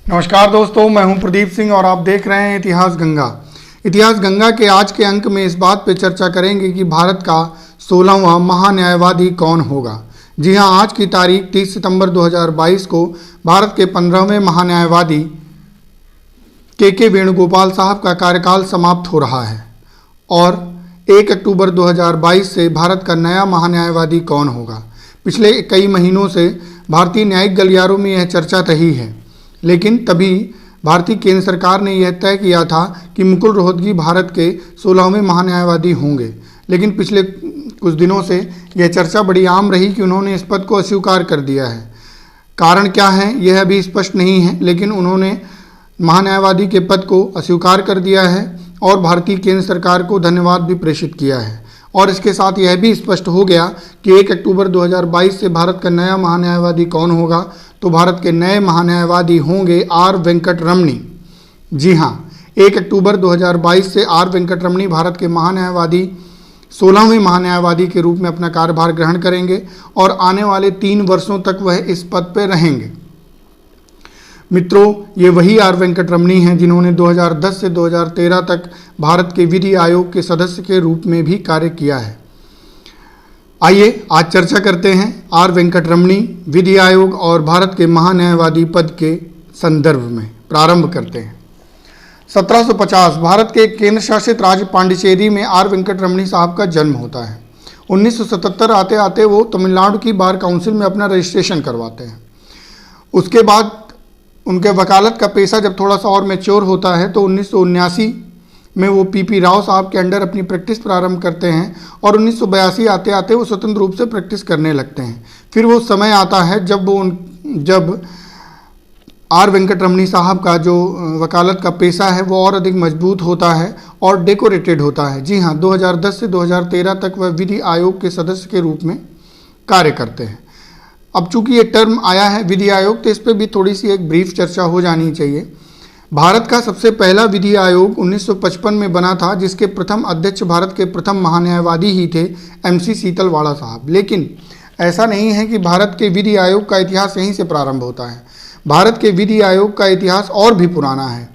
नमस्कार दोस्तों, मैं हूं प्रदीप सिंह और आप देख रहे हैं इतिहास गंगा। इतिहास गंगा के आज के अंक में इस बात पर चर्चा करेंगे कि भारत का 16वां महान्यायवादी कौन होगा। जी हां, आज की तारीख 30 सितंबर 2022 को भारत के 15वें महान्यायवादी के वेणुगोपाल साहब का कार्यकाल समाप्त हो रहा है और 1 अक्टूबर 2022 से भारत का नया महान्यायवादी कौन होगा। पिछले कई महीनों से भारतीय न्यायिक गलियारों में यह चर्चा रही है, लेकिन तभी भारतीय केंद्र सरकार ने यह तय किया था कि मुकुल रोहतगी भारत के 16वें महान्यायवादी होंगे। लेकिन पिछले कुछ दिनों से यह चर्चा बड़ी आम रही कि उन्होंने इस पद को अस्वीकार कर दिया है। कारण क्या है यह अभी स्पष्ट नहीं है, लेकिन उन्होंने महान्यायवादी के पद को अस्वीकार कर दिया है और भारतीय केंद्र सरकार को धन्यवाद भी प्रेषित किया है। और इसके साथ यह भी स्पष्ट हो गया कि 1 अक्टूबर 2022 से भारत का नया महान्यायवादी कौन होगा। तो भारत के नए महान्यायवादी होंगे आर वेंकटरमणी। जी हाँ, 1 अक्टूबर 2022 से आर वेंकटरमणी भारत के महान्यायवादी 16वें महान्यायवादी के रूप में अपना कार्यभार ग्रहण करेंगे और आने वाले 3 वर्षों तक वह इस पद पर रहेंगे। मित्रों, ये वही आर वेंकटरमणी हैं जिन्होंने 2010 से 2013 तक भारत के विधि आयोग के सदस्य के रूप में भी कार्य किया है। आइए आज चर्चा करते हैं आर वेंकटरमणी, विधि आयोग और भारत के महान्यायवादी पद के संदर्भ में। प्रारंभ करते हैं। 1750 भारत के केंद्र शासित राज्य पांडिचेरी में आर वेंकटरमणी साहब का जन्म होता है। 1977 आते आते वो तमिलनाडु की बार काउंसिल में अपना रजिस्ट्रेशन करवाते हैं। उसके बाद उनके वकालत का पेशा जब थोड़ा सा और मैच्योर होता है तो 1979 में वो पीपी राव साहब के अंडर अपनी प्रैक्टिस प्रारंभ करते हैं और 1982 आते आते वो स्वतंत्र रूप से प्रैक्टिस करने लगते हैं। फिर वो समय आता है जब आर वेंकटरमणी साहब का जो वकालत का पेशा है वो और अधिक मजबूत होता है और डेकोरेटेड होता है। जी हाँ, 2010 से 2013 तक वह विधि आयोग के सदस्य के रूप में कार्य करते हैं। अब चूंकि ये टर्म आया है विधि आयोग, तो इस पर भी थोड़ी सी एक ब्रीफ चर्चा हो जानी चाहिए। भारत का सबसे पहला विधि आयोग 1955 में बना था, जिसके प्रथम अध्यक्ष भारत के प्रथम महान्यायवादी ही थे MC सीतलवाड़ा साहब। लेकिन ऐसा नहीं है कि भारत के विधि आयोग का इतिहास यहीं से प्रारंभ होता है। भारत के विधि आयोग का इतिहास और भी पुराना है।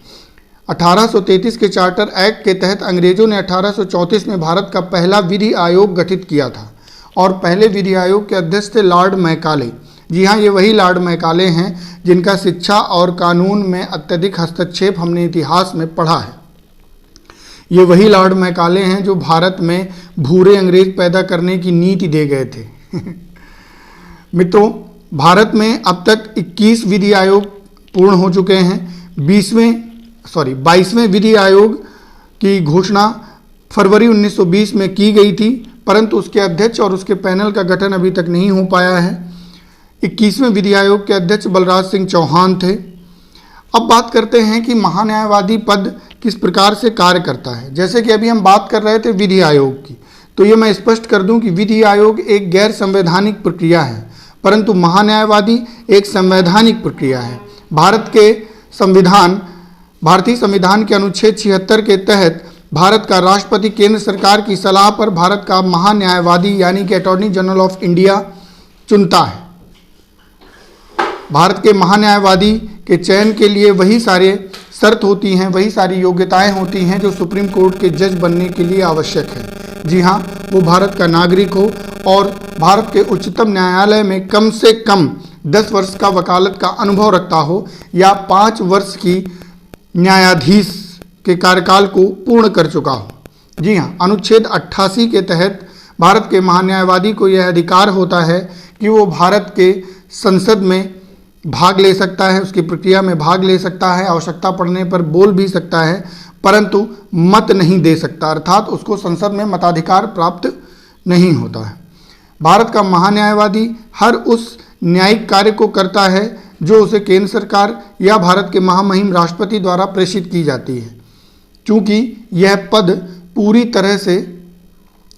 1833 के चार्टर एक्ट के तहत अंग्रेजों ने 1834 में भारत का पहला विधि आयोग गठित किया था और पहले विधि आयोग के अध्यक्ष थे लॉर्ड मैकाले। जी हाँ, ये वही लॉर्ड मैकाले हैं जिनका शिक्षा और कानून में अत्यधिक हस्तक्षेप हमने इतिहास में पढ़ा है। ये वही लॉर्ड मैकाले हैं जो भारत में भूरे अंग्रेज पैदा करने की नीति दे गए थे। मित्रों, भारत में अब तक 21 विधि आयोग पूर्ण हो चुके हैं। 22वें विधि आयोग की घोषणा फरवरी 1920 में की गई थी, परंतु उसके अध्यक्ष और उसके पैनल का गठन अभी तक नहीं हो पाया है। 21वें विधि आयोग के अध्यक्ष बलराज सिंह चौहान थे। अब बात करते हैं कि महान्यायवादी पद किस प्रकार से कार्य करता है। जैसे कि अभी हम बात कर रहे थे विधि आयोग की, तो ये मैं स्पष्ट कर दूं कि विधि आयोग एक गैर संवैधानिक प्रक्रिया है, परंतु महान्यायवादी एक संवैधानिक प्रक्रिया है। भारतीय संविधान के अनुच्छेद 76 के तहत भारत का राष्ट्रपति केंद्र सरकार की सलाह पर भारत का महान्यायवादी यानी कि अटॉर्नी जनरल ऑफ इंडिया चुनता है। भारत के महान्यायवादी के चयन के लिए वही सारे शर्त होती हैं, वही सारी योग्यताएं होती हैं जो सुप्रीम कोर्ट के जज बनने के लिए आवश्यक है। जी हाँ, वो भारत का नागरिक हो और भारत के उच्चतम न्यायालय में कम से कम 10 वर्ष का वकालत का अनुभव रखता हो या 5 वर्ष की न्यायाधीश के कार्यकाल को पूर्ण कर चुका हो। जी हाँ, अनुच्छेद 88 के तहत भारत के महान्यायवादी को यह अधिकार होता है कि वो भारत के संसद में भाग ले सकता है, उसकी प्रक्रिया में भाग ले सकता है, आवश्यकता पड़ने पर बोल भी सकता है, परंतु मत नहीं दे सकता, अर्थात उसको संसद में मताधिकार प्राप्त नहीं होता है। भारत का महान्यायवादी हर उस न्यायिक कार्य को करता है जो उसे केंद्र सरकार या भारत के महामहिम राष्ट्रपति द्वारा प्रेषित की जाती है। चूँकि यह पद पूरी तरह से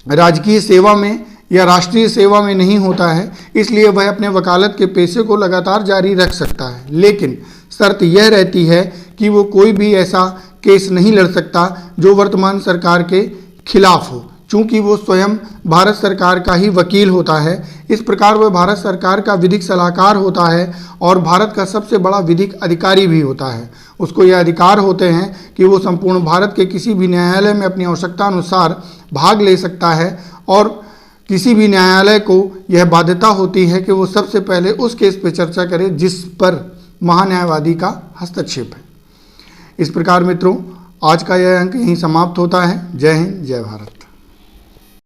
राजकीय सेवा में या राष्ट्रीय सेवा में नहीं होता है, इसलिए वह अपने वकालत के पेशे को लगातार जारी रख सकता है। लेकिन शर्त यह रहती है कि वो कोई भी ऐसा केस नहीं लड़ सकता जो वर्तमान सरकार के खिलाफ हो, चूंकि वो स्वयं भारत सरकार का ही वकील होता है, इस प्रकार वह भारत सरकार का विधिक सलाहकार होता है और भारत का सबसे बड़ा विधिक अधिकारी भी होता है। उसको यह अधिकार होते हैं कि वो संपूर्ण भारत के किसी भी न्यायालय में अपनी आवश्यकता अनुसार भाग ले सकता है और किसी भी न्यायालय को यह बाध्यता होती है कि वो सबसे पहले उस केस पर चर्चा करे जिस पर महान्यायवादी का हस्तक्षेप है। इस प्रकार मित्रों, आज का यह अंक यहीं समाप्त होता है। जय हिंद, जय भारत।